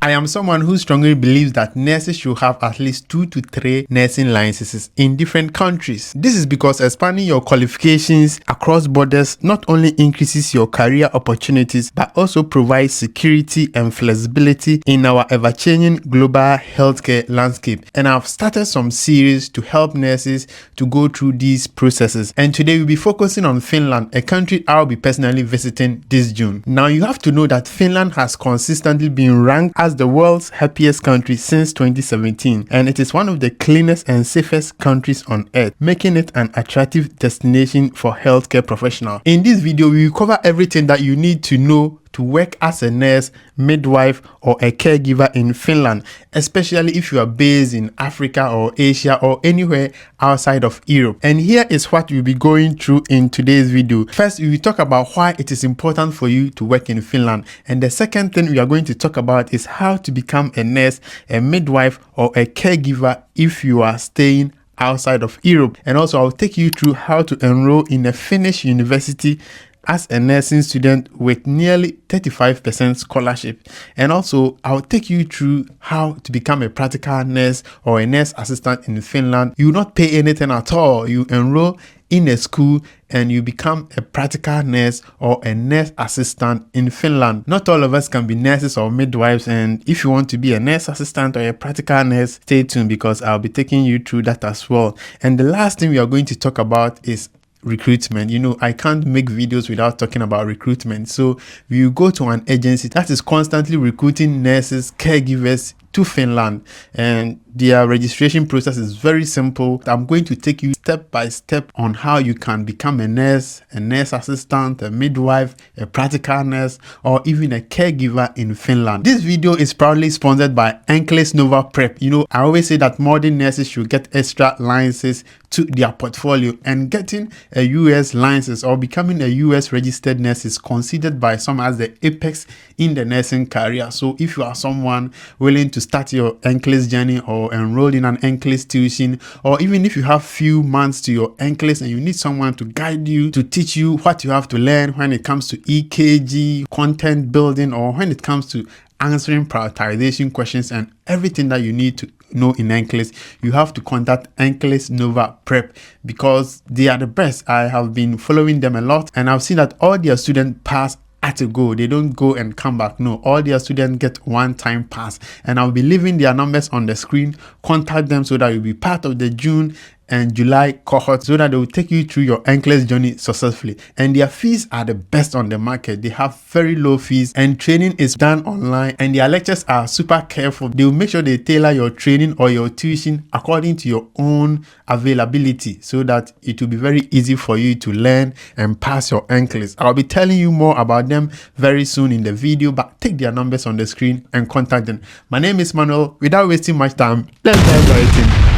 I am someone who strongly believes that nurses should have at least 2 to 3 nursing licenses in different countries. This is because expanding your qualifications across borders not only increases your career opportunities but also provides security and flexibility in our ever-changing global healthcare landscape. And I've started some series to help nurses to go through these processes. And today we'll be focusing on Finland, a country I'll be personally visiting this June. Now you have to know that Finland has consistently been ranked as the world's happiest country since 2017, and it is one of the cleanest and safest countries on earth, making it an attractive destination for healthcare professionals. In this video, we will cover everything that you need to know to work as a nurse, midwife, or a caregiver in Finland, especially if you are based in Africa or Asia or anywhere outside of Europe. And here is what we'll be going through in today's video. First, we will talk about why it is important for you to work in Finland. And the second thing we are going to talk about is how to become a nurse, a midwife, or a caregiver if you are staying outside of Europe. And also, I'll take you through how to enroll in a Finnish university as a nursing student with nearly 35% scholarship. And also, I'll take you through how to become a practical nurse or a nurse assistant in Finland. You will not pay anything at all. You enroll in a school and you become a practical nurse or a nurse assistant in Finland. Not all of us can be nurses or midwives, and if you want to be a nurse assistant or a practical nurse, stay tuned because I'll be taking you through that as well. And the last thing we are going to talk about is recruitment. You know, I can't make videos without talking about recruitment. So you go to an agency that is constantly recruiting nurses, caregivers to Finland, and their registration process is very simple. I'm going to take you step by step on how you can become a nurse assistant, a midwife, a practical nurse, or even a caregiver in Finland. This video is proudly sponsored by Nclex Prep. You know, I always say that modern nurses should get extra licenses to their portfolio, and getting a US license or becoming a US registered nurse is considered by some as the apex in the nursing career. So if you are someone willing to start your Nclex journey or enroll in an Nclex tuition, or even if you have few months to your Nclex and you need someone to guide you, to teach you what you have to learn when it comes to EKG, content building, or when it comes to answering prioritization questions and everything that you need to know in Nclex, you have to contact Nclex Prep because they are the best. I have been following them a lot and I've seen that all their students pass at a go. They don't go and come back. No, all their students get one-time pass, and I'll be leaving their numbers on the screen. Contact them so that you'll be part of the June and July cohort so that they will take you through your Nclex journey successfully. And their fees are the best on the market. They have very low fees and training is done online, and their lectures are super careful. They will make sure they tailor your training or your tuition according to your own availability so that it will be very easy for you to learn and pass your Nclex. I'll be telling you more about them very soon in the video, but take their numbers on the screen and contact them. My name is Manuel. Without wasting much time, let's dive right in.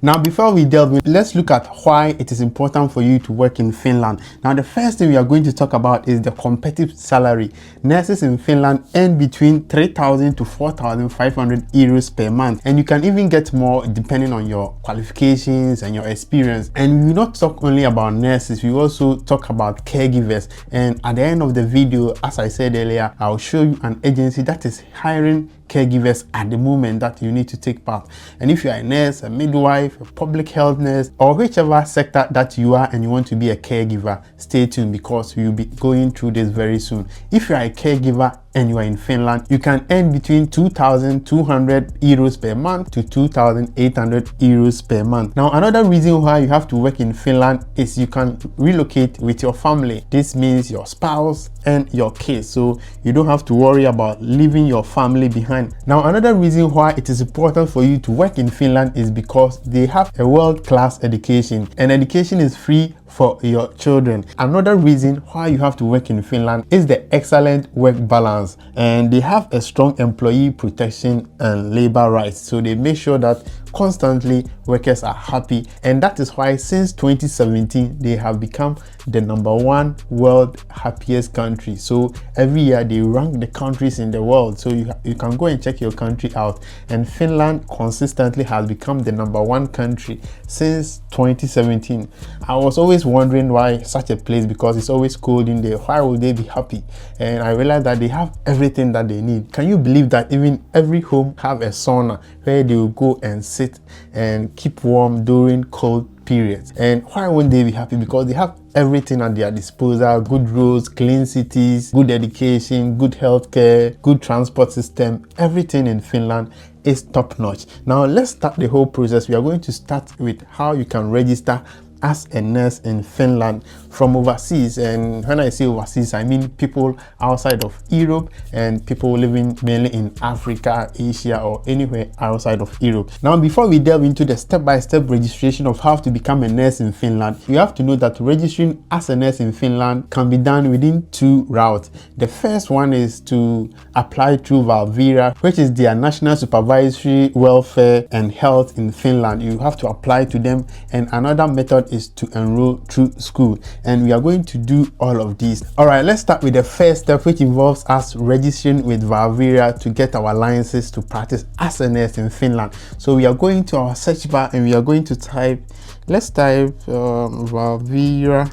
Now, before we delve in, let's look at why it is important for you to work in Finland. Now, the first thing we are going to talk about is the competitive salary. Nurses in Finland earn between 3,000 to 4,500 euros per month, and you can even get more depending on your qualifications and your experience. And we will not talk only about nurses, we also talk about caregivers. And at the end of the video, as I said earlier, I'll show you an agency that is hiring caregivers at the moment that you need to take part. And if you are a nurse, a midwife, a public health nurse, or whichever sector that you are and you want to be a caregiver, stay tuned because we will be going through this very soon. If you are a caregiver and you are in Finland, you can earn between 2,200 euros per month to 2,800 euros per month. Now, another reason why you have to work in Finland is you can relocate with your family. This means your spouse and your kids, so you don't have to worry about leaving your family behind. Now, another reason why it is important for you to work in Finland is because they have a world-class education, and education is free for your children. Another reason why you have to work in Finland is the excellent work balance, and they have a strong employee protection and labor rights. So they make sure that constantly workers are happy, and that is why since 2017 they have become the #1 world happiest country. So every year they rank the countries in the world, so you can go and check your country out, and Finland consistently has become the #1 country since 2017. I was always wondering why such a place, because it's always cold in there. Why would they be happy? And I realized that they have everything that they need. Can you believe that even every home have a sauna where they will go and sit and keep warm during cold periods? And why wouldn't they be happy? Because they have everything at their disposal: good roads, clean cities, good education, good healthcare, good transport system. Everything in Finland is top notch. Now let's start the whole process. We are going to start with how you can register as a nurse in Finland from overseas. And when I say overseas, I mean people outside of Europe and people living mainly in Africa, Asia, or anywhere outside of Europe. Now, before we delve into the step-by-step registration of how to become a nurse in Finland, you have to know that registering as a nurse in Finland can be done within 2 routes. The first one is to apply through Valvira, which is their National Supervisory Welfare and Health in Finland. You have to apply to them, and another method is to enroll through school, and we are going to do all of these. All right, let's start with the first step, which involves us registering with Valvira to get our licenses to practice as a nurse in Finland. So we are going to our search bar and we are going to type, let's type Valvira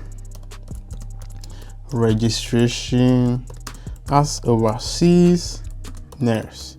registration as overseas nurse.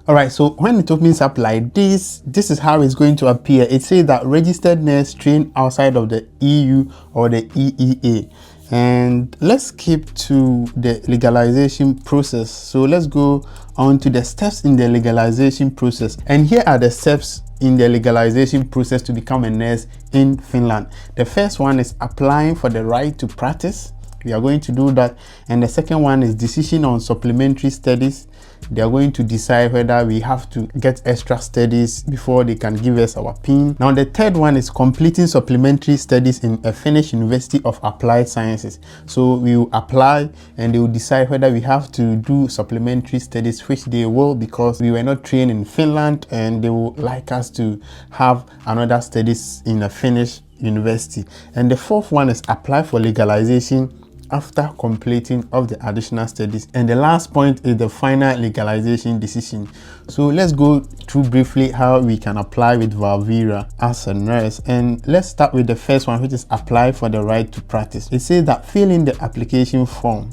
All right, so when it opens up like this is how it's going to appear. It says that registered nurse trained outside of the EU or the EEA. And let's skip to the legalization process. So let's go on to the steps in the legalization process. And here are the steps in the legalization process to become a nurse in Finland. The first one is applying for the right to practice. We are going to do that. And the second one is decision on supplementary studies. They are going to decide whether we have to get extra studies before they can give us our PIN. Now, the third one is completing supplementary studies in a Finnish University of Applied Sciences. So we will apply and they will decide whether we have to do supplementary studies, which they will, because we were not trained in Finland, and they will like us to have another studies in a Finnish university. And the fourth one is apply for legalization after completing of the additional studies. And the last point is the final legalization decision. So let's go through briefly how we can apply with Valvira as a nurse. And let's start with the first one, which is apply for the right to practice. It says that fill in the application form.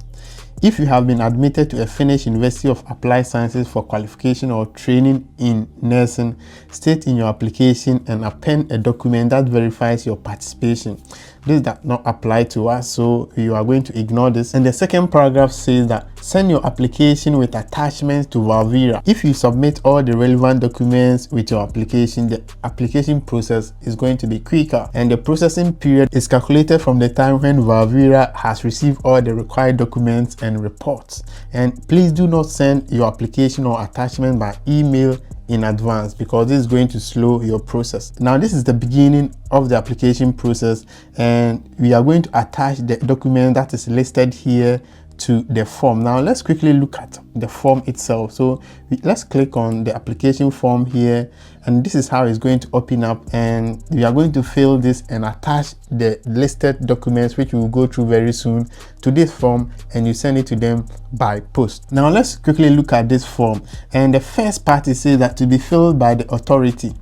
If you have been admitted to a Finnish University of Applied Sciences for qualification or training in nursing, state in your application and append a document that verifies your participation. This does not apply to us, so you are going to ignore this. And the second paragraph says that send your application with attachments to Valvira. If you submit all the relevant documents with your application, the application process is going to be quicker, and the processing period is calculated from the time when Valvira has received all the required documents and reports. And please do not send your application or attachment by email in advance, because this is going to slow your process. Now, this is the beginning of the application process, and we are going to attach the document that is listed here to the form. Now let's quickly look at the form itself. So let's click on the application form here, and this is how it's going to open up, and we are going to fill this and attach the listed documents, which we will go through very soon, to this form, and you send it to them by post. Now let's quickly look at this form, and the first part is says that to be filled by the authority.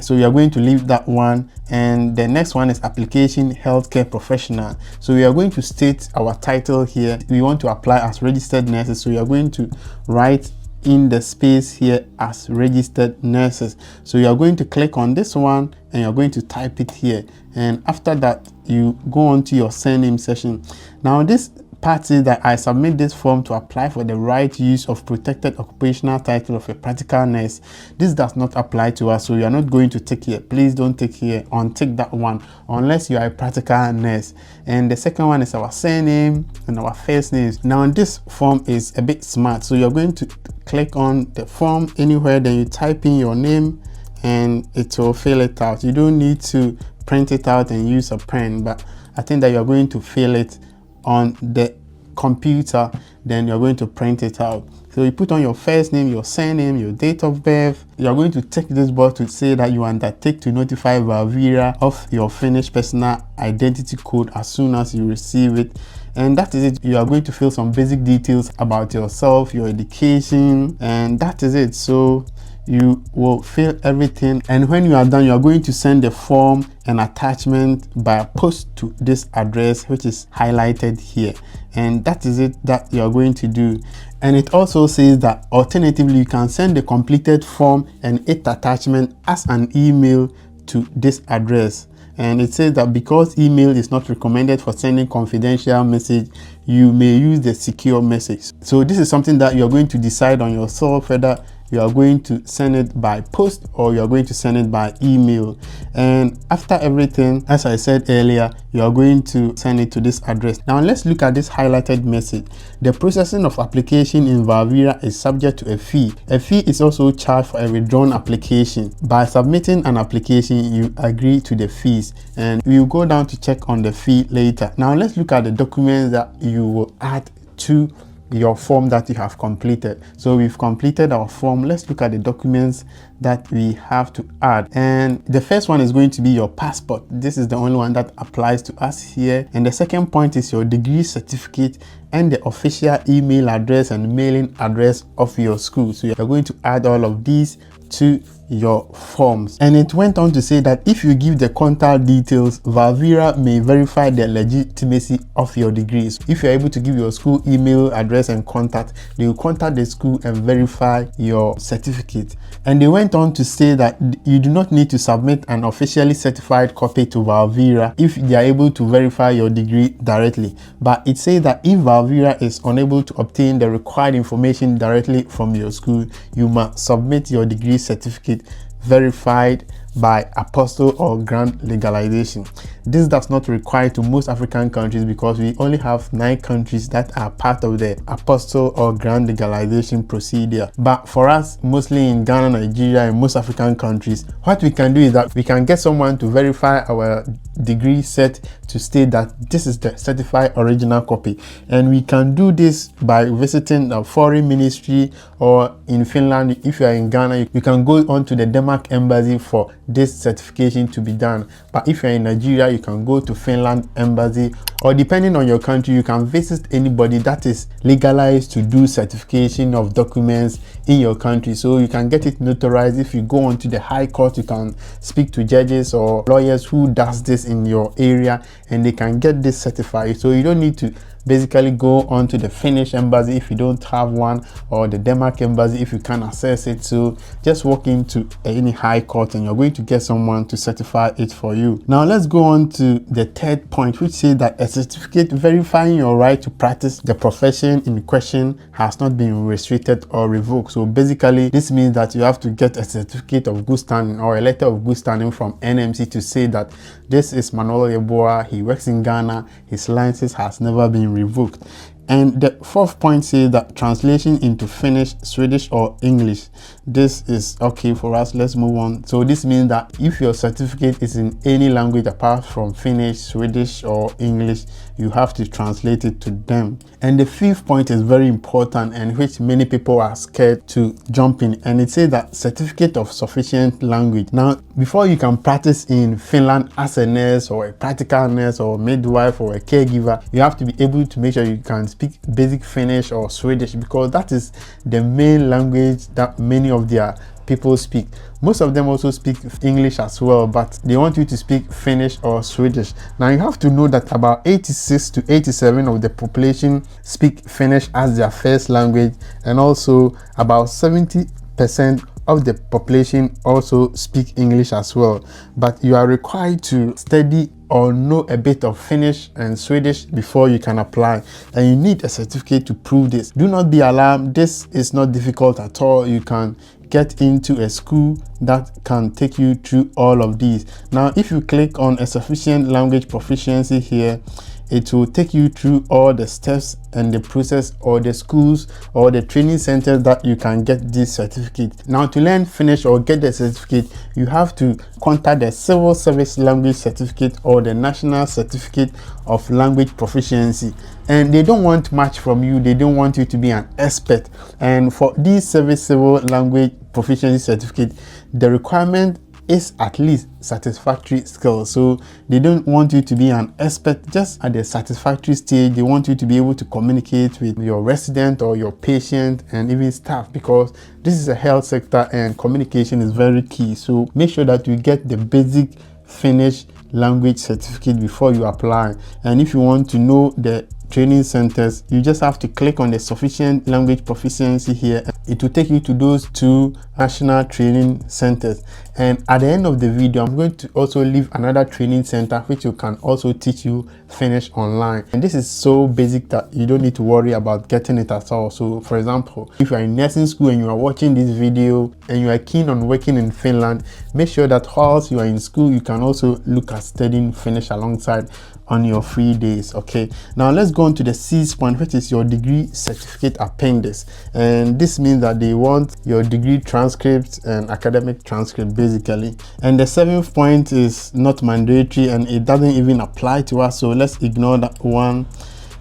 So we are going to leave that one, and the next one is application healthcare professional. So we are going to state our title here. We want to apply as registered nurses, so we are going to write in the space here as registered nurses. So you are going to click on this one and you're going to type it here, and after that you go on to your surname section. Now this part is that I submit this form to apply for the right use of protected occupational title of a practical nurse. This does not apply to us, so you are not going to tick here. Please don't tick here, untick that one unless you are a practical nurse. And the second one is our surname and our first names. Now this form is a bit smart, so you're going to click on the form anywhere, then you type in your name and it will fill it out. You don't need to print it out and use a pen, but I think that you're going to fill it on the computer, then you're going to print it out. So you put on your first name, your surname, your date of birth. You're going to tick this box to say that you undertake to notify Valvira of your Finnish personal identity code as soon as you receive it. And that is it. You are going to fill some basic details about yourself, your education, and that is it. So you will fill everything, and when you are done, you are going to send the form and attachment by post to this address, which is highlighted here. And that is it that you are going to do. And it also says that alternatively, you can send the completed form and its attachment as an email to this address. And it says that because email is not recommended for sending confidential message, you may use the secure message. So this is something that you're going to decide on yourself, whether you are going to send it by post or you are going to send it by email. And after everything, as I said earlier, you are going to send it to this address. Now let's look at this highlighted message. The processing of application in Valvira is subject to a fee. A fee is also charged for a withdrawn application. By submitting an application, you agree to the fees, and we will go down to check on the fee later. Now let's look at the documents that you will add to your form that you have completed. So we've completed our form. Let's look at the documents that we have to add, and the first one is going to be your passport. This is the only one that applies to us here. And the second point is your degree certificate and the official email address and mailing address of your school. So you're going to add all of these to your forms. And it went on to say that if you give the contact details, Valvira may verify the legitimacy of your degrees. If you're able to give your school email address and contact, they will contact the school and verify your certificate. And they went on to say that you do not need to submit an officially certified copy to Valvira if they are able to verify your degree directly. But it says that if Valvira is unable to obtain the required information directly from your school, you must submit your degree certificate verified by apostle or grant legalization. This does not require to most African countries because we only have 9 countries that are part of the apostle or grant legalization procedure. But for us, mostly in Ghana, Nigeria, and most African countries, what we can do is that we can get someone to verify our degree set to state that this is the certified original copy. And we can do this by visiting a foreign ministry, or in Finland, if you are in Ghana, you can go on to the Denmark embassy for this certification to be done. But if you're in Nigeria, you can go to Finland embassy, or depending on your country, you can visit anybody that is legalized to do certification of documents in your country. So you can get it notarized. If you go on to the high court, you can speak to judges or lawyers who does this in your area, and they can get this certified. So you don't need to basically go on to the Finnish embassy if you don't have one, or the Denmark embassy if you can't access it. So just walk into any high court and you're going to get someone to certify it for you. Now let's go on to the third point, which says that a certificate verifying your right to practice the profession in question has not been restricted or revoked. So basically this means that you have to get a certificate of good standing or a letter of good standing from NMC to say that this is Manuel Yeboah, he works in Ghana, his license has never been revoked. And the fourth point says that translation into Finnish, Swedish, or English. This is okay for us. Let's move on. So this means that if your certificate is in any language apart from Finnish, Swedish, or English, you have to translate it to them. And the fifth point is very important, and which many people are scared to jump in. And it says that certificate of sufficient language. Now, before you can practice in Finland as a nurse or a practical nurse or midwife or a caregiver, you have to be able to make sure you can speak basic Finnish or Swedish, because that is the main language that many of their people speak. Most of them also speak English as well, but they want you to speak Finnish or Swedish. Now you have to know that about 86 to 87% of the population speak Finnish as their first language, and also about 70% of the population also speak English as well. But you are required to study or know a bit of Finnish and Swedish before you can apply, and you need a certificate to prove this. Do not be alarmed, this is not difficult at all. You can get into a school that can take you through all of these. Now if you click on a sufficient language proficiency here, it will take you through all the steps and the process, or the schools or the training centers that you can get this certificate. Now, to learn Finnish or get the certificate, you have to contact the Civil Service Language Certificate or the National Certificate of Language Proficiency, and they don't want much from you. They don't want you to be an expert. And for this civil language proficiency certificate, the requirement is at least satisfactory skills. So they don't want you to be an expert just at the satisfactory stage. They want you to be able to communicate with your resident or your patient and even staff, because this is a health sector and communication is very key. So make sure that you get the basic Finnish language certificate before you apply. And if you want to know the training centers, you just have to click on the sufficient language proficiency here. It will take you to those 2 national training centers, and at the end of the video I'm going to also leave another training center which you can also teach you Finnish online. And this is so basic that you don't need to worry about getting it at all. So for example, if you are in nursing school and you are watching this video and you are keen on working in Finland, make sure that whilst you are in school you can also look at studying Finnish alongside on your free days. Okay, now let's go on to the 6th point, which is your degree certificate appendix. And this means that they want your degree transcript and academic transcript basically. And the 7th point is not mandatory and it doesn't even apply to us, so let's ignore that one.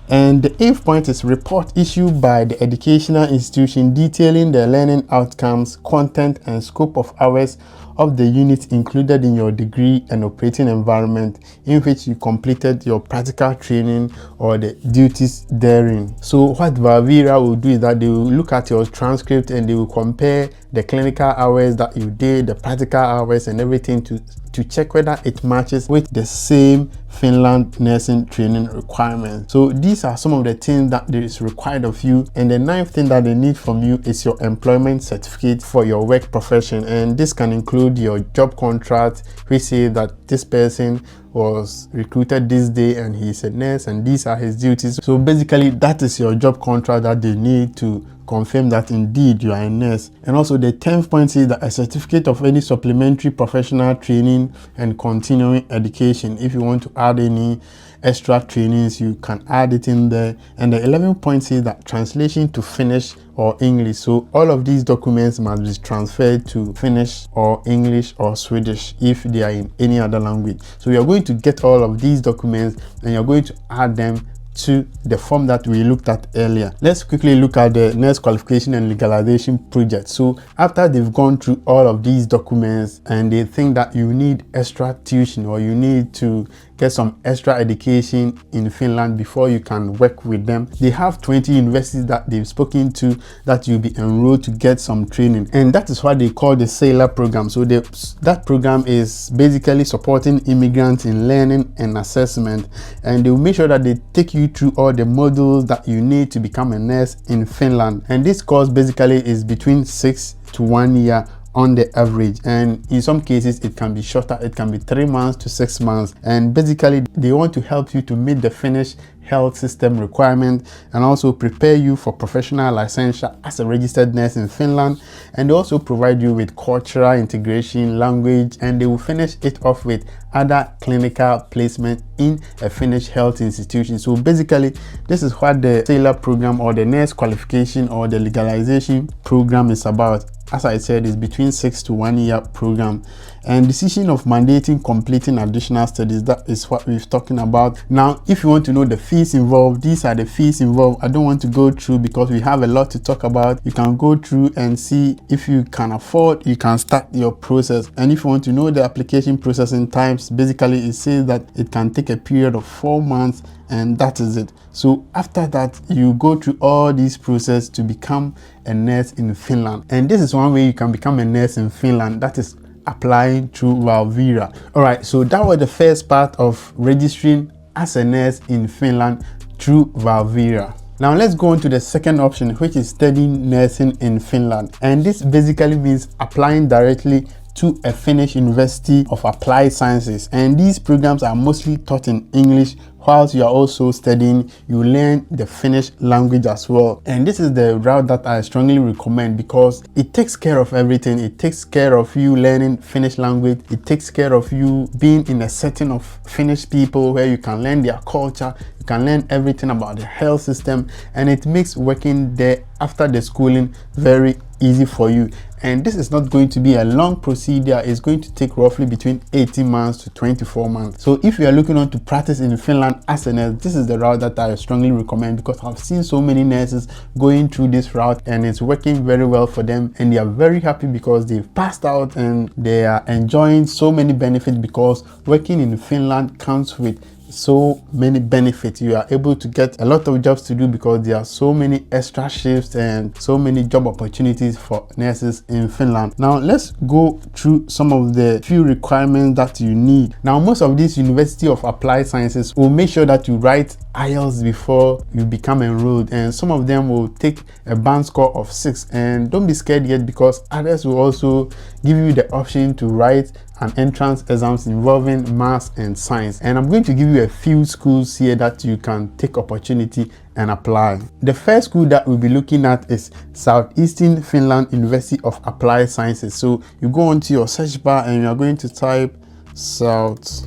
And the 8th point is report issued by the educational institution detailing the learning outcomes, content and scope of hours of the units included in your degree and operating environment in which you completed your practical training or the duties therein. So what Valvira will do is that they will look at your transcript and they will compare the clinical hours that you did, the practical hours and everything to check whether it matches with the same Finland nursing training requirements. So these are some of the things that is required of you. And the 9th thing that they need from you is your employment certificate for your work profession, and this can include your job contract which says that this person was recruited this day and he's a nurse and these are his duties. So basically that is your job contract that they need to confirm that indeed you are a nurse. And also the 10th point is that a certificate of any supplementary professional training and continuing education. If you want to add any extra trainings, you can add it in there. And the 11th point is that translation to Finnish or English. So all of these documents must be transferred to Finnish or English or Swedish if they are in any other language. So you're going to get all of these documents and you're going to add them to the form that we looked at earlier. Let's quickly look at the nurse qualification and legalization project. So after they've gone through all of these documents and they think that you need extra tuition or you need to get some extra education in Finland before you can work with them, they have 20 universities that they've spoken to that you'll be enrolled to get some training, and that is what they call the Sailor program. So that program is basically supporting immigrants in learning and assessment, and they will make sure that they take you through all the modules that you need to become a nurse in Finland. And this course basically is between 6 to 1 year on the average, and in some cases it can be shorter. It can be 3 months to 6 months, and basically they want to help you to meet the Finnish health system requirement and also prepare you for professional licensure as a registered nurse in Finland. And they also provide you with cultural integration, language, and they will finish it off with other clinical placement in a Finnish health institution. So basically this is what the Sailor program or the nurse qualification or the legalization program is about. As I said, it's between 6 to 1 year program. And decision of mandating completing additional studies, that is what we're talking about. Now, if you want to know the fees involved, these are the fees involved. I don't want to go through because we have a lot to talk about. You can go through and see if you can afford, you can start your process. And if you want to know the application processing times, basically it says that it can take a period of 4 months, and that is it. So after that, you go through all these processes to become a nurse in Finland. And this is one way you can become a nurse in Finland, that is applying through Valvira. All right, so that was the first part of registering as a nurse in Finland through Valvira. Now let's go on to the second option, which is studying nursing in Finland. And this basically means applying directly to a Finnish University of Applied Sciences. And these programs are mostly taught in English. Whilst you are also studying, you learn the Finnish language as well. And this is the route that I strongly recommend because it takes care of everything. It takes care of you learning Finnish language. It takes care of you being in a setting of Finnish people where you can learn their culture, you You can learn everything about the health system, and it makes working there after the schooling very easy for you. And this is not going to be a long procedure. It's going to take roughly between 18 months to 24 months. So if you are looking on to practice in Finland as a nurse, this is the route that I strongly recommend, because I've seen so many nurses going through this route and it's working very well for them, and they are very happy because they've passed out and they are enjoying so many benefits, because working in Finland comes with so many benefits. You are able to get a lot of jobs to do because there are so many extra shifts and so many job opportunities for nurses in Finland. Now let's go through some of the few requirements that you need. Now most of these University of Applied Sciences will make sure that you write IELTS before you become enrolled, and some of them will take a band score of 6. And don't be scared yet, because others will also give you the option to write an entrance exams involving maths and science. And I'm going to give you a few schools here that you can take opportunity and apply. The first school that we'll be looking at is Southeastern Finland University of Applied Sciences. So you go onto your search bar and you are going to type Southeastern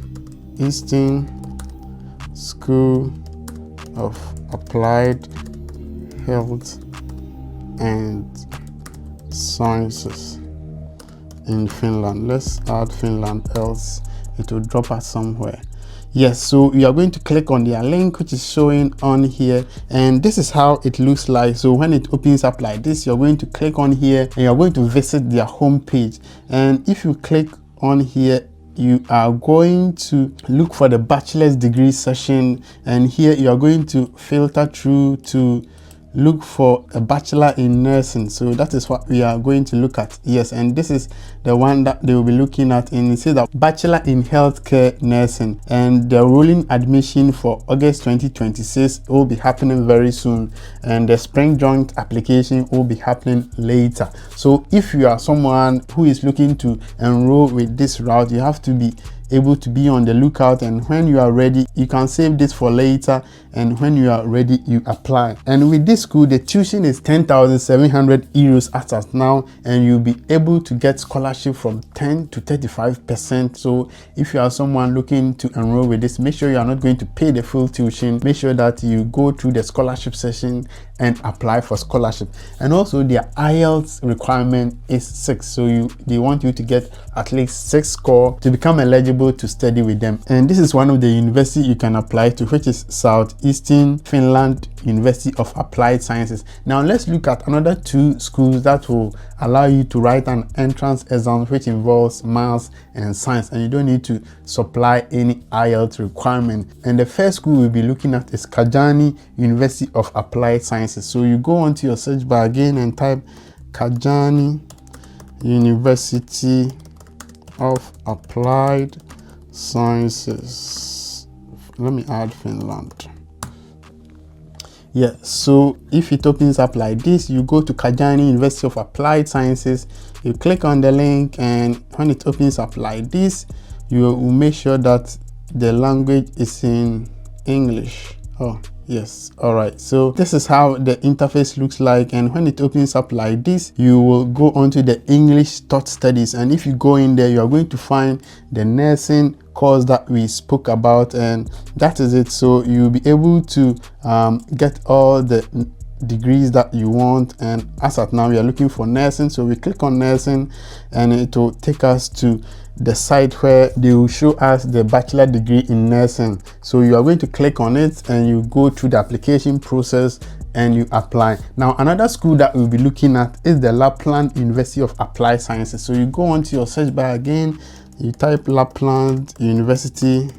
School of Applied Health and Sciences in Finland. Let's add Finland, else it will drop us somewhere. Yes, so you are going to click on their link, which is showing on here, and this is how it looks like. So when it opens up like this, you're going to click on here and you're going to visit their home page. And if you click on here, you are going to look for the bachelor's degree session, and here you are going to filter through to look for a bachelor in nursing. So that is what we are going to look at. Yes, and this is the one that they will be looking at, and it says that bachelor in healthcare nursing, and the rolling admission for August 2026 will be happening very soon, and the spring joint application will be happening later. So if you are someone who is looking to enroll with this route, you have to be able to be on the lookout, and when you are ready, you can save this for later, and when you are ready, you apply. And with this school, the tuition is 10,700 euros as of now, and you'll be able to get scholarship from 10 to 35%. So if you are someone looking to enroll with this, make sure you are not going to pay the full tuition. Make sure that you go through the scholarship session and apply for scholarship. And also their IELTS requirement is 6, so they want you to get at least 6 score to become eligible to study with them. And this is one of the universities you can apply to, which is Southeastern Finland University of Applied Sciences. Now let's look at another 2 schools that will allow you to write an entrance exam which involves maths and science, and you don't need to supply any IELTS requirement. And the first school we'll be looking at is Kajaani University of Applied Sciences. So you go onto your search bar again and type Kajaani University of Applied Sciences. Let me add Finland. Yeah, so if it opens up like this, you go to Kajaani University of Applied Sciences, you click on the link, and when it opens up like this, you will make sure that the language is in English. Oh yes, all right, so this is how the interface looks like, and when it opens up like this, you will go onto the English taught studies, and if you go in there, you are going to find the nursing course that we spoke about, and that is it. So you'll be able to get all the degrees that you want. And as at now, we are looking for nursing, so we click on nursing, and it will take us to the site where they will show us the bachelor degree in nursing. So you are going to click on it, and you go through the application process and you apply. Now another school that we'll be looking at is the Lapland University of Applied Sciences. So you go onto your search bar again, you type Lapland University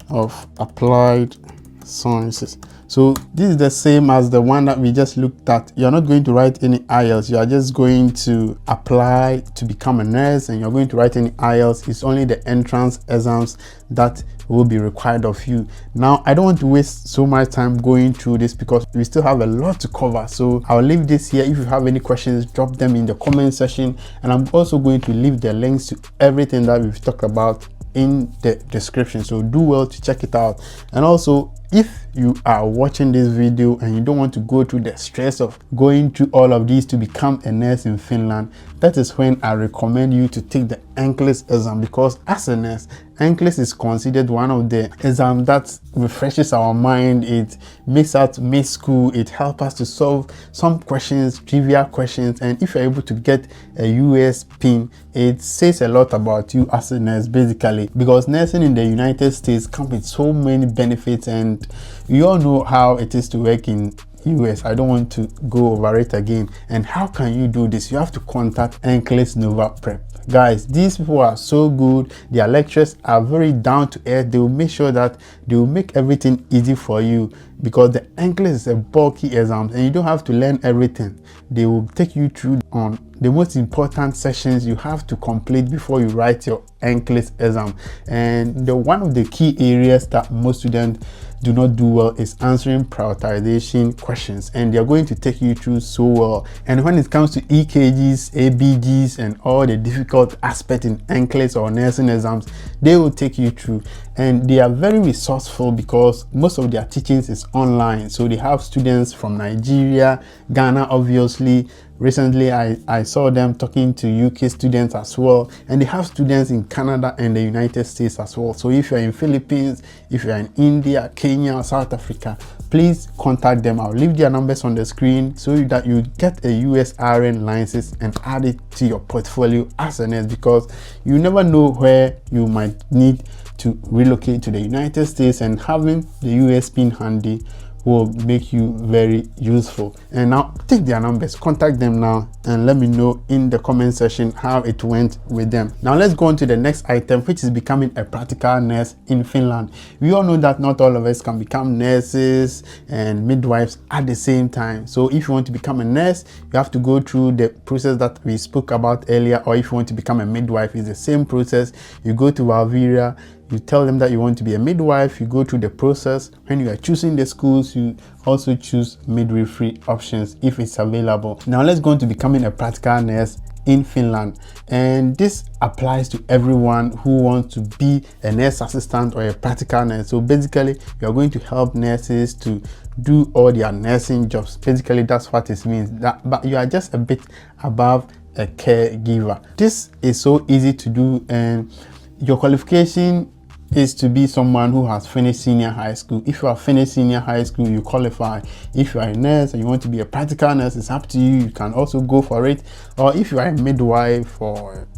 of Applied Sciences. So this is the same as the one that we just looked at. You're not going to write any IELTS. You are just going to apply to become a nurse, and you're going to write any IELTS. It's only the entrance exams that will be required of you. Now, I don't want to waste so much time going through this because we still have a lot to cover. So I'll leave this here. If you have any questions, drop them in the comment section. And I'm also going to leave the links to everything that we've talked about in the description. So do well to check it out. And also, if you are watching this video and you don't want to go through the stress of going through all of these to become a nurse in Finland, that is when I recommend you to take the Nclex exam, because as a nurse, Nclex is considered one of the exams that refreshes our mind. It makes us miss school. It helps us to solve some questions, trivia questions, and if you're able to get a US pin, it says a lot about you as a nurse basically, because nursing in the United States comes with so many benefits, and you all know how it is to work in US. I don't want to go over it again. And how can you do this? You have to contact Nclex Nova Prep. Guys, these people are so good. Their lectures are very down to earth. They will make sure that they will make everything easy for you, because the Nclex is a bulky exam and you don't have to learn everything. They will take you through on the most important sessions you have to complete before you write your Nclex exam. And one of the key areas that most students do not do well is answering prioritization questions, and they're going to take you through so well. And when it comes to EKGs, ABGs, and all the difficult aspects in Nclex or nursing exams, they will take you through. And they are very resourceful because most of their teachings is online. So they have students from Nigeria, Ghana, obviously. Recently, I saw them talking to UK students as well, and they have students in Canada and the United States as well. So if you're in Philippines, if you're in India, Kenya, South Africa, please contact them. I'll leave their numbers on the screen so that you get a US RN license and add it to your portfolio as a nurse, because you never know where you might need to relocate to the United States, and having the US pin handy will make you very useful. And now take their numbers, contact them now, and let me know in the comment section how it went with them. Now let's go on to the next item, which is becoming a practical nurse in Finland. We all know that not all of us can become nurses and midwives at the same time. So if you want to become a nurse, you have to go through the process that we spoke about earlier, or if you want to become a midwife, it's the same process. You go to Valvira, you tell them that you want to be a midwife, you go through the process. When you are choosing the schools, you also choose midwifery options if it's available. Now let's go on to becoming a practical nurse in Finland, and this applies to everyone who wants to be a nurse assistant or a practical nurse. So basically, you are going to help nurses to do all their nursing jobs. Basically, that's what it means. But you are just a bit above a caregiver. This is so easy to do, and your qualification is to be someone who has finished senior high school. If you have finished senior high school, you qualify. If you are a nurse and you want to be a practical nurse, it's up to you. You can also go for it. Or if you are a midwife or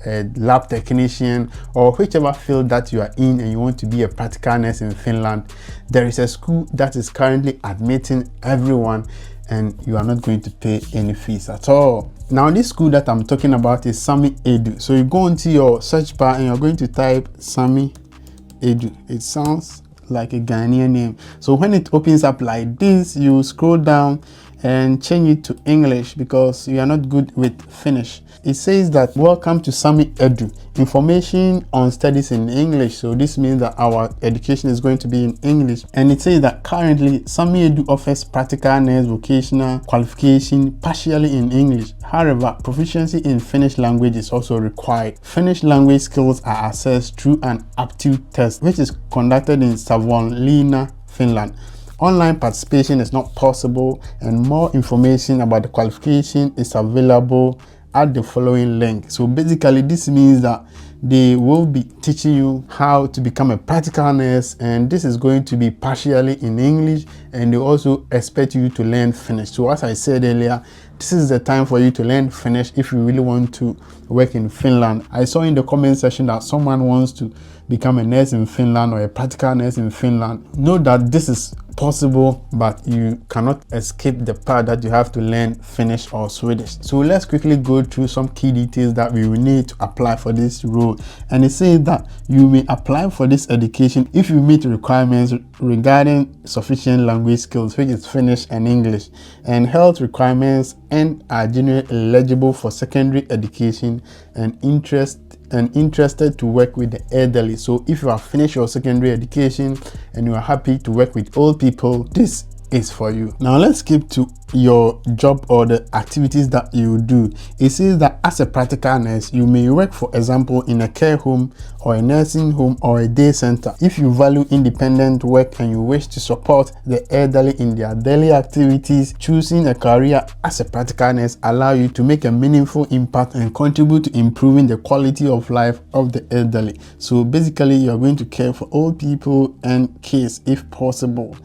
a lab technician, or whichever field that you are in and you want to be a practical nurse in Finland, there is a school that is currently admitting everyone, and you are not going to pay any fees at all. Now this school that I'm talking about is Sami Edu. So you go into your search bar and you're going to type Sami Edu. It sounds like a Ghanaian name. So when it opens up like this, you scroll down and change it to English because you are not good with Finnish. It says that welcome to Sami Edu, information on studies in English. So this means that our education is going to be in English. And it says that currently Sami Edu offers practical nurse vocational qualification partially in English. However, proficiency in Finnish language is also required. Finnish language skills are assessed through an aptitude test, which is conducted in Savonlinna, Finland. Online participation is not possible, and more information about the qualification is available at the following link. So basically, this means that they will be teaching you how to become a practical nurse, and this is going to be partially in English, and they also expect you to learn Finnish. So as I said earlier, this is the time for you to learn Finnish if you really want to work in Finland. I saw in the comment section that someone wants to become a nurse in Finland or a practical nurse in Finland. Know that this is possible, but you cannot escape the part that you have to learn Finnish or Swedish. So let's quickly go through some key details that we will need to apply for this role. And it says that you may apply for this education if you meet requirements regarding sufficient language skills, which is Finnish and English, and health requirements, and are generally eligible for secondary education and interested to work with the elderly. So if you have finished your secondary education and you are happy to work with old people, this is for you. Now let's skip to your job or the activities that you do. It says that as a practical nurse, you may work, for example, in a care home or a nursing home or a day center. If you value independent work and you wish to support the elderly in their daily activities, choosing a career as a practical nurse allows you to make a meaningful impact and contribute to improving the quality of life of the elderly. So basically, you're going to care for old people and kids if possible.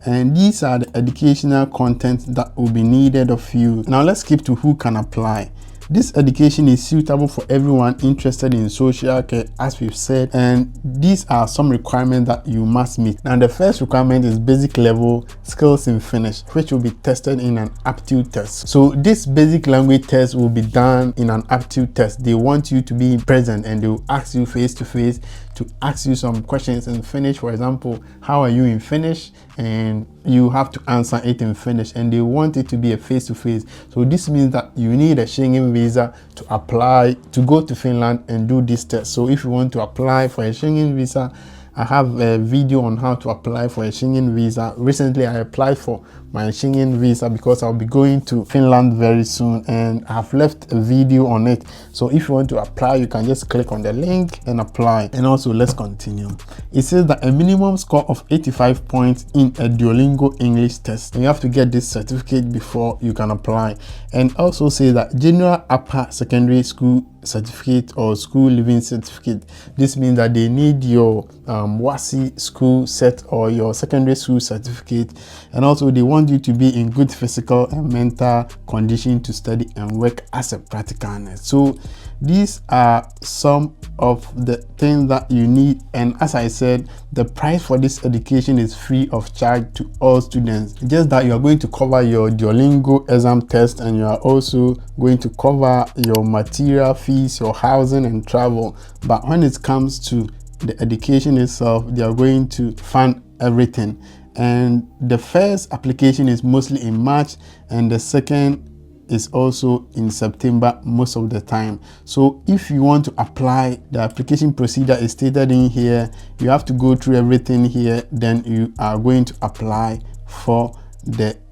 And these are the educational content that will be needed of you. Now let's skip to who can apply. This education is suitable for everyone interested in social care, as we've said, and these are some requirements that you must meet. Now the first requirement is basic level skills in Finnish, which will be tested in an aptitude test. So this basic language test will be done in an aptitude test. They want you to be present and they will ask you face to face to ask you some questions in Finnish. For example, how are you in Finnish? And you have to answer it in Finnish, and they want it to be a face-to-face. So this means that you need a Schengen visa to apply to go to Finland and do this test. So if you want to apply for a Schengen visa, I have a video on how to apply for a Schengen visa. Recently, I applied for my Schengen visa because I'll be going to Finland very soon, and I've left a video on it. So if you want to apply, you can just click on the link and apply. And also, let's continue. It says that a minimum score of 85 points in a Duolingo English test. And you have to get this certificate before you can apply. And also say that general upper secondary school certificate or school living certificate. This means that they need your WASI school set or your secondary school certificate, and also they want you to be in good physical and mental condition to study and work as a practical nurse. So these are some of the things that you need, and as I said, the price for this education is free of charge to all students. Just that you are going to cover your Duolingo exam test, and you are also going to cover your material fees, your housing and travel. But when it comes to the education itself, they are going to fund everything. And the first application is mostly in March, and the second is also in September most of the time. So if you want to apply, the application procedure is stated in here. You have to go through everything here, then you are going to apply for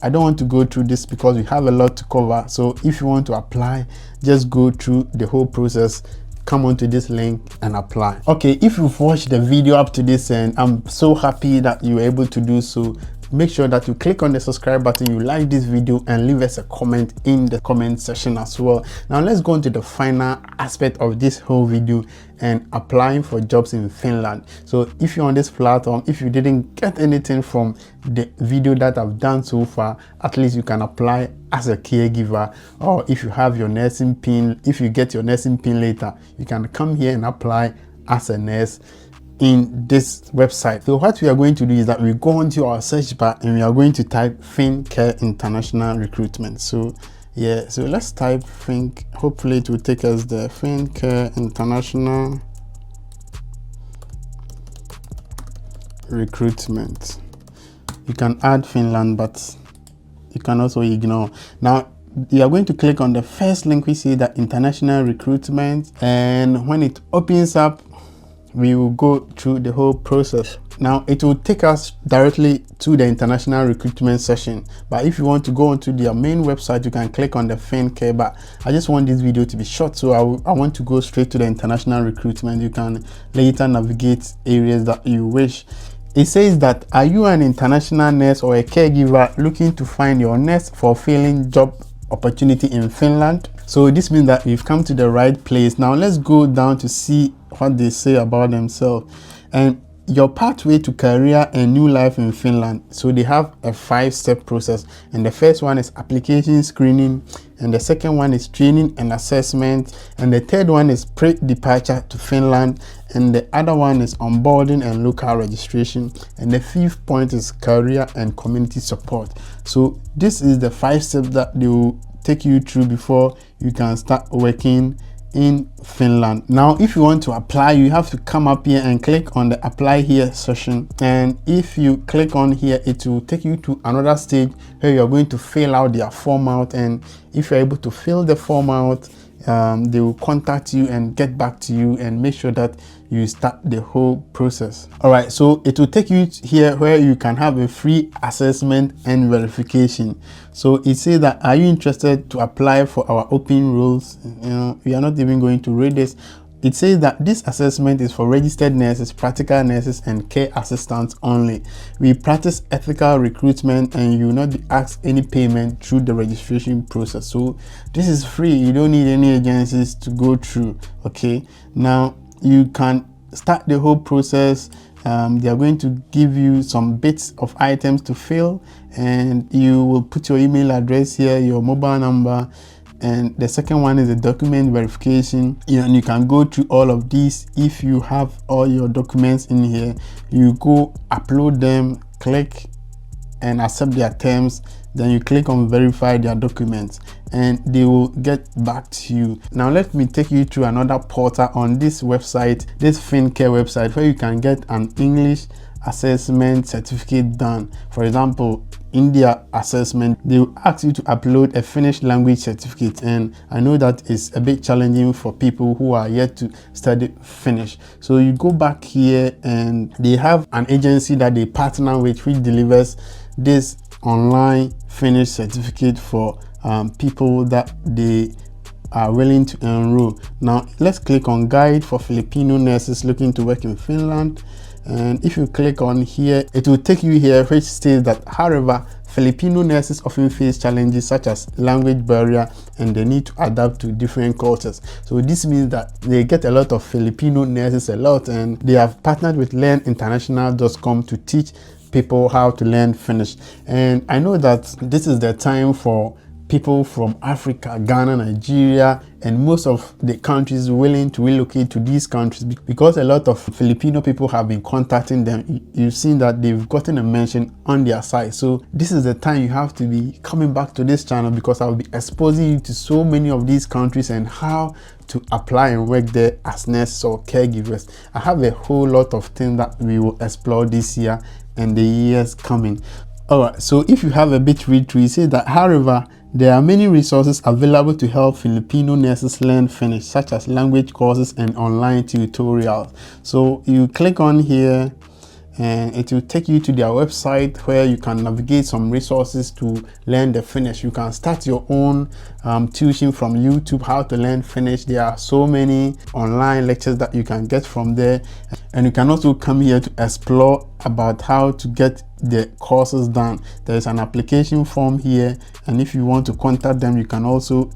I don't want to go through this because we have a lot to cover. So if you want to apply, just go through the whole process, come onto this link and apply. Okay, if you've watched the video up to this end, I'm so happy that you were able to do so. Make sure that you click on the subscribe button, you like this video, and leave us a comment in the comment section as well. Now let's go into the final aspect of this whole video and applying for jobs in Finland. So if you're on this platform, if you didn't get anything from the video that I've done so far, at least you can apply as a caregiver, or if you have your nursing pin, if you get your nursing pin later, you can come here and apply as a nurse in this website. So what we are going to do is that we go into our search bar and we are going to type Finnish Care International Recruitment. So yeah, so let's type Finnish. Hopefully it will take us the Finnish Care International Recruitment. You can add Finland, but you can also ignore. Now you are going to click on the first link. We see that international recruitment, and when it opens up, we will go through the whole process. Now it will take us directly to the international recruitment session, but if you want to go onto their main website, you can click on the Finnish Care. But I just want this video to be short, so I want to go straight to the international recruitment. You can later navigate areas that you wish. It says that, are you an international nurse or a caregiver looking to find your next fulfilling job opportunity in Finland? So this means that we've come to the right place. Now let's go down to see what they say about themselves and your pathway to career and new life in Finland. So they have a 5-step process, and the first one is application screening, and the second one is training and assessment, and the third one is pre-departure to Finland, and the other one is onboarding and local registration, and the 5th point is career and community support. So this is the 5 steps that they will take you through before you can start working in Finland. Now if you want to apply, you have to come up here and click on the apply here session, and if you click on here, it will take you to another stage where you're going to fill out their form out, and if you're able to fill the form out, they will contact you and get back to you and make sure that you start the whole process. All right, so it will take you here where you can have a free assessment and verification. So it says that, are you interested to apply for our open roles? We are not even going to read this. It says that this assessment is for registered nurses, practical nurses, and care assistants only. We practice ethical recruitment and you will not be asked any payment through the registration process. So this is free. You don't need any agencies to go through. Okay, now you can start the whole process. They are going to give you some bits of items to fill, and you will put your email address here, your mobile number, and the second one is the document verification. And you can go through all of these. If you have all your documents in here, you go upload them, click and accept their terms, then you click on verify their documents and they will get back to you. Now let me take you to another portal on this website, this Finnish Care website, where you can get an English assessment certificate done. For example, India assessment, they will ask you to upload a Finnish language certificate, and I know that is a bit challenging for people who are yet to study Finnish. So you go back here and they have an agency that they partner with, which delivers this online Finnish certificate for people that they are willing to enroll. Now let's click on guide for Filipino nurses looking to work in Finland. And if you click on here, it will take you here, which states that, however, Filipino nurses often face challenges such as language barrier and the need to adapt to different cultures. So this means that they get a lot of Filipino nurses and they have partnered with learninternational.com to teach people how to learn Finnish. And I know that this is the time for people from Africa, Ghana, Nigeria, and most of the countries willing to relocate to these countries, because a lot of Filipino people have been contacting them. You've seen that they've gotten a mention on their site. So this is the time you have to be coming back to this channel, because I'll be exposing you to so many of these countries and how to apply and work there as nurses or caregivers. I have a whole lot of things that we will explore this year and the years coming. Alright, so if you have a bit read through, you say that, however, there are many resources available to help Filipino nurses learn Finnish, such as language courses and online tutorials. So you click on here and it will take you to their website where you can navigate some resources to learn the Finnish. You can start your own tuition from YouTube, how to learn Finnish. There are so many online lectures that you can get from there, and you can also come here to explore about how to get the courses done. There is an application form here, and if you want to contact them, you can also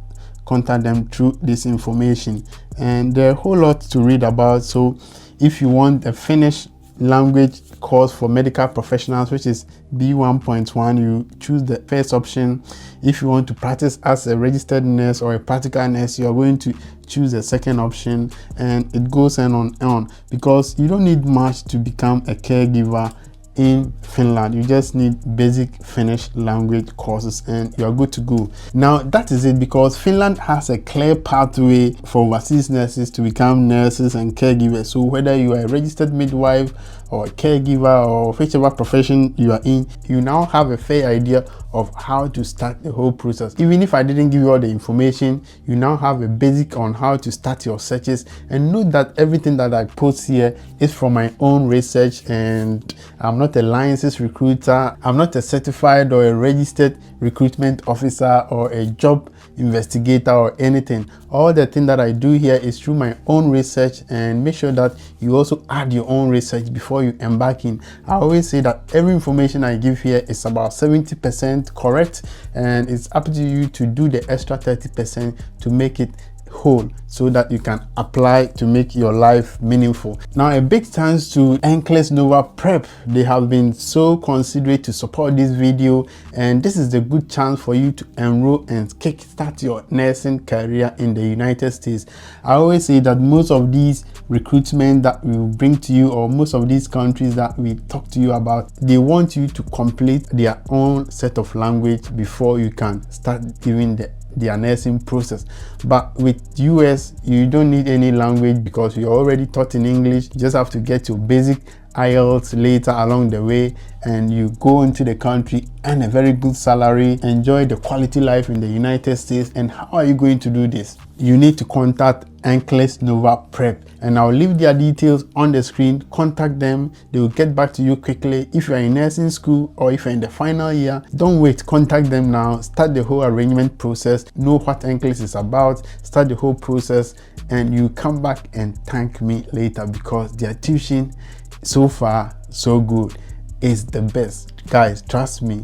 contact them through this information. And there are a whole lot to read about. So if you want a Finnish language course for medical professionals, which is B1.1, you choose the first option. If you want to practice as a registered nurse or a practical nurse, you are going to choose the second option, and it goes on, because you don't need much to become a caregiver in Finland. You just need basic Finnish language courses and you are good to go. Now that is it, because Finland has a clear pathway for overseas nurses to become nurses and caregivers. So whether you are a registered midwife or a caregiver or whichever profession you are in, you now have a fair idea of how to start the whole process. Even if I didn't give you all the information, you now have a basic on how to start your searches. And note that everything that I post here is from my own research, and I'm not a licensed recruiter. I'm not a certified or a registered recruitment officer or a job investigator or anything. All the thing that I do here is through my own research, and make sure that you also add your own research before you embark in. I always say that every information I give here is about 70% correct, and it's up to you to do the extra 30% to make it whole, so that you can apply to make your life meaningful. Now a big thanks to Nclex Nova Prep. They have been so considerate to support this video, and this is the good chance for you to enroll and kickstart your nursing career in the United States. I always say that most of these recruitment that we will bring to you, or most of these countries that we talk to you about, they want you to complete their own set of language before you can start giving their nursing process. But with US, you don't need any language because you're already taught in English. You just have to get your basic IELTS later along the way, and you go into the country, earn a very good salary, enjoy the quality life in the United States. And how are you going to do this? You need to contact Nclex Nova Prep, and I'll leave their details on the screen. Contact them, they will get back to you quickly. If you're in nursing school or if you're in the final year, don't wait, contact them now. Start the whole arrangement process, know what Nclex is about, start the whole process, and you come back and thank me later, because their tuition so far so good, is the best. Guys, trust me,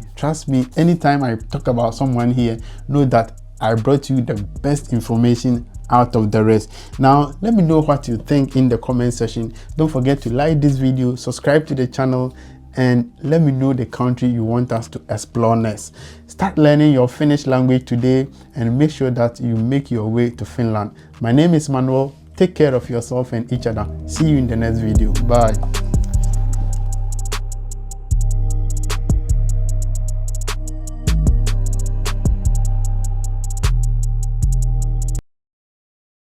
anytime I talk about someone here, know that I brought you the best information out of the rest. Now let me know what you think in the comment section. Don't forget to like this video, subscribe to the channel, and let me know the country you want us to explore next. Start learning your Finnish language today and make sure that you make your way to Finland. My name is Manuel. Take care of yourself and each other. See you in the next video. Bye.